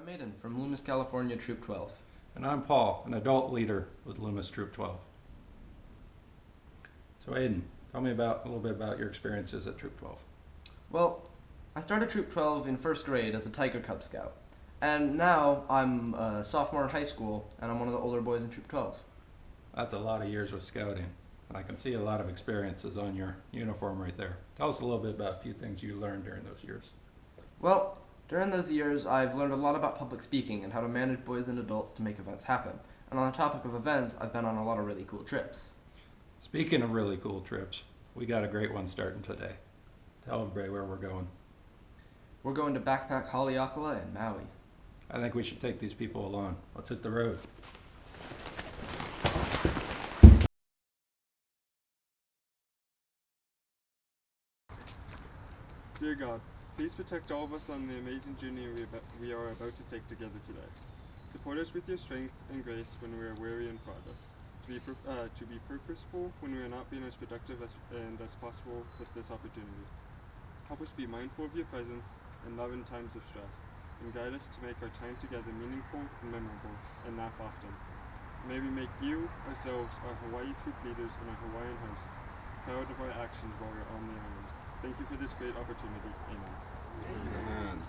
I'm Aiden from Loomis, California, Troop 12. And I'm Paul, an adult leader with Loomis Troop 12. So Aiden, tell me a little bit about your experiences at Troop 12. Well, I started Troop 12 in first grade as a Tiger Cub Scout. And now I'm a sophomore in high school, and I'm one of the older boys in Troop 12. That's a lot of years with scouting, and I can see a lot of experiences on your uniform right there. Tell us a little bit about a few things you learned during those years. Well, during those years, I've learned a lot about public speaking and how to manage boys and adults to make events happen. And on the topic of events, I've been on a lot of really cool trips. Speaking of really cool trips, we got a great one starting today. Tell everybody where we're going. We're going to Backpack Haleakala and Maui. I think we should take these people along. Let's hit the road. Dear God, please protect all of us on the amazing journey we are about to take together today. Support us with your strength and grace when we are weary and fraudulous. To be purposeful when we are not being as productive as possible with this opportunity. Help us be mindful of your presence and love in times of stress, and guide us to make our time together meaningful and memorable, and laugh often. May we make you, ourselves, our Hawaii troop leaders and our Hawaiian hosts, proud of our actions while we're on the island. Thank you for this great opportunity. Amen. Amen.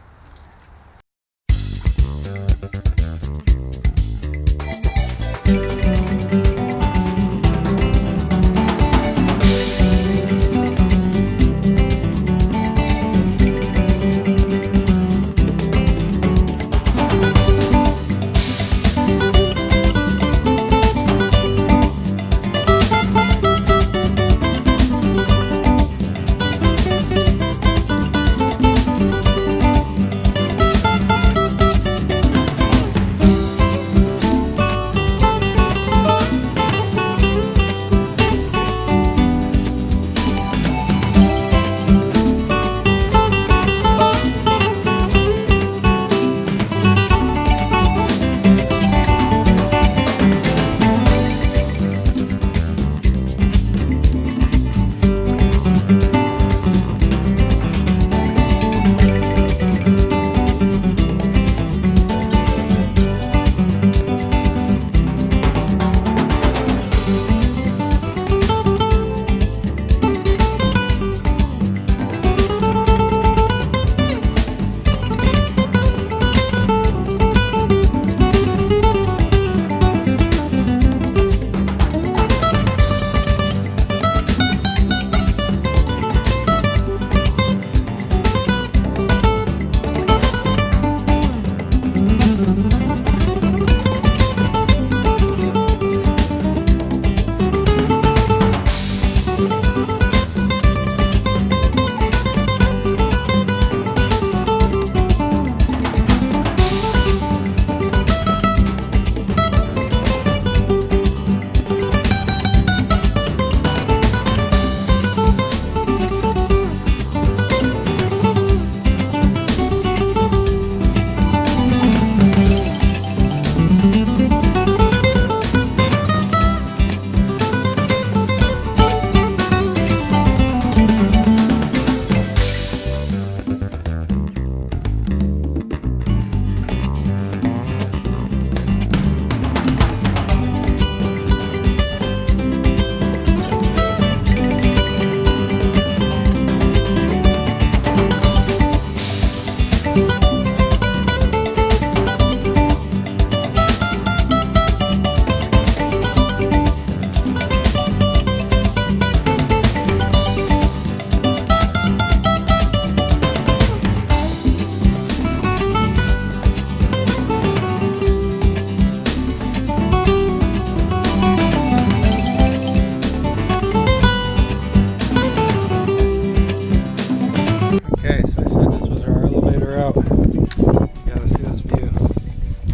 Okay, so I said this was our elevator out. You gotta see this view.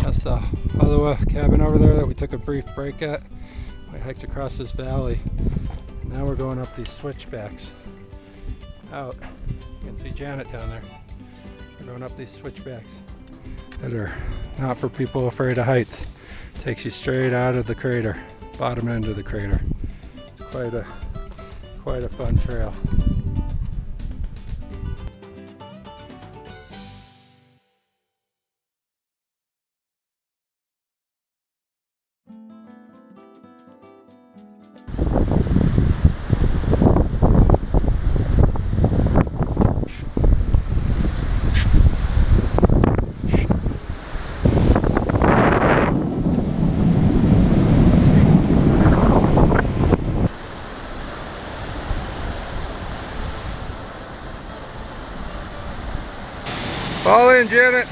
That's the Halua cabin over there that we took a brief break at. We hiked across this valley. Now we're going up these switchbacks out. You can see Janet down there. We're going up these switchbacks that are not for people afraid of heights. Takes you straight out of the crater, bottom end of the crater. It's quite a fun trail. Fall in, Janet.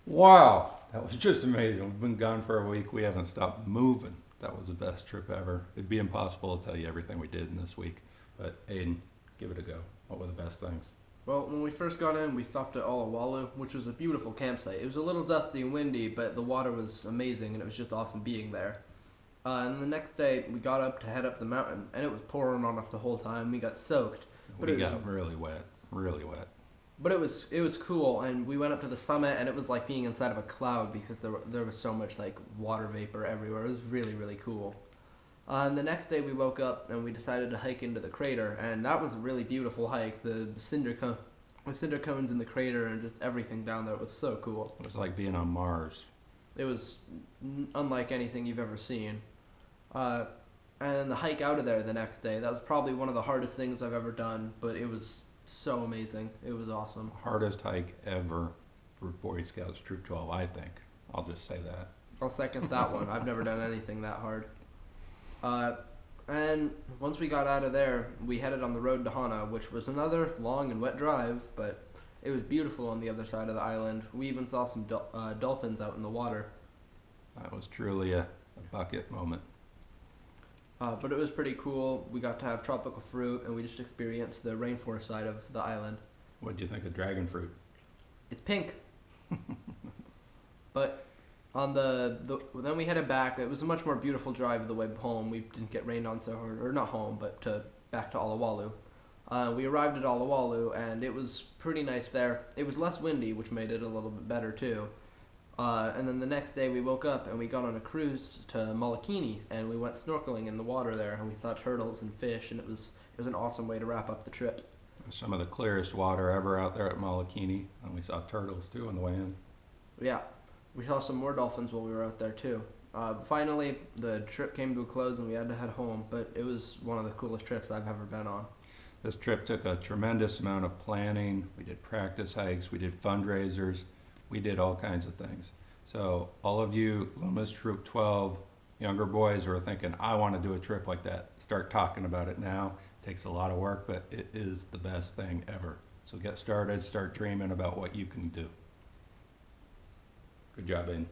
Wow, that was just amazing. We've been gone for a week. We haven't stopped moving. That was the best trip ever. It'd be impossible to tell you everything we did in this week. But Aiden, give it a go. What were the best things? Well, when we first got in, we stopped at Olawalu, which was a beautiful campsite. It was a little dusty and windy, but the water was amazing, and it was just awesome being there. And the next day, we got up to head up the mountain, and it was pouring on us the whole time. We got soaked. But We it was- got really wet, really wet. But it was cool, and we went up to the summit, and it was like being inside of a cloud because there was so much like water vapor everywhere. It was really, really cool. And the next day we woke up and we decided to hike into the crater, and that was a really beautiful hike. The cinder cones in the crater and just everything down there was so cool. It was like being on Mars. It was unlike anything you've ever seen. And the hike out of there the next day, that was probably one of the hardest things I've ever done, but it was so amazing. It was awesome. Hardest hike ever for Boy Scouts Troop 12, I think. I'll just say that. I'll second that one. I've never done anything that hard. And once we got out of there, we headed on the road to Hana, which was another long and wet drive, but it was beautiful on the other side of the island. We even saw some dolphins out in the water. That was truly a bucket moment. But it was pretty cool. We got to have tropical fruit, and we just experienced the rainforest side of the island. What do you think of dragon fruit? It's pink. But on then we headed back. It was a much more beautiful drive the way home. We didn't get rained on so hard, or not home, but back to Olawalu. We arrived at Olawalu, and it was pretty nice there. It was less windy, which made it a little bit better too. And then the next day we woke up and we got on a cruise to Molokini, and we went snorkeling in the water there, and we saw turtles and fish, and it was an awesome way to wrap up the trip. It was some of the clearest water ever out there at Molokini, and we saw turtles too on the way in. Yeah, we saw some more dolphins while we were out there too. Finally, the trip came to a close and we had to head home, but it was one of the coolest trips I've ever been on. This trip took a tremendous amount of planning. We did practice hikes, we did fundraisers, we did all kinds of things. So all of you Loomis Troop 12 younger boys who are thinking, I want to do a trip like that, start talking about it now. It takes a lot of work, but it is the best thing ever. So get started, start dreaming about what you can do. Good job, Aiden.